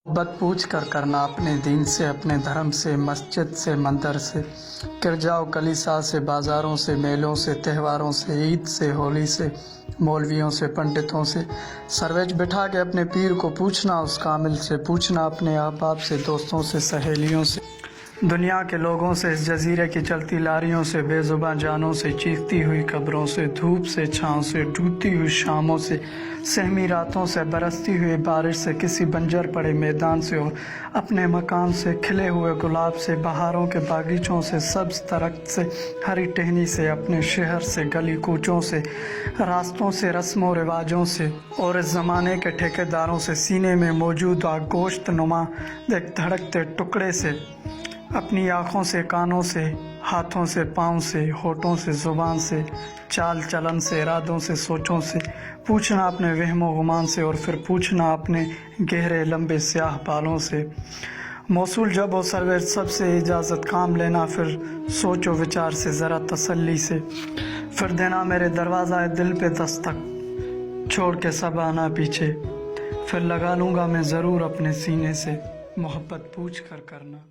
मोहब्बत पूछ कर करना, अपने दीन से, अपने धर्म से, मस्जिद से, मंदिर से, गिरजाओ कलीसा से, बाज़ारों से, मेलों से, त्योहारों से, ईद से, होली से, मौलवियों से, पंडितों से, सरवेज बिठा के अपने पीर को पूछना, उस कामिल से पूछना, अपने अहबाब से, दोस्तों से, सहेलियों से, दुनिया के लोगों से, इस जजीरे की चलती लारियों से, बेजुबान जानों से, चीखती हुई कब्रों से, धूप से, छाँव से, डूबती हुई शामों से, सहमी रातों से, बरसती हुई बारिश से, किसी बंजर पड़े मैदान से और अपने मकान से, खिले हुए गुलाब से, बहारों के बागीचों से, सब्ज दरख्त से, हरी टहनी से, अपने शहर से, गली कूचों से, रास्तों से, रस्मों रिवाजों से और इस ज़माने के ठेकेदारों से, सीने में मौजूद गोश्त नुमा एक धड़कते टुकड़े से, अपनी आँखों से, कानों से, हाथों से, पाँव से, होठों से, ज़ुबान से, चाल चलन से, इरादों से, सोचों से, पूछना अपने वहमो गुमान से और फिर पूछना अपने गहरे लंबे स्याह बालों से। मौसूल जब हो सरवर सबसे इजाज़त काम लेना, फिर सोचो विचार से ज़रा तसल्ली से, फिर देना मेरे दरवाज़ा दिल पे दस्तक, छोड़ के सब आना पीछे, फिर लगा लूँगा मैं ज़रूर अपने सीने से, मोहब्बत पूछ कर करना।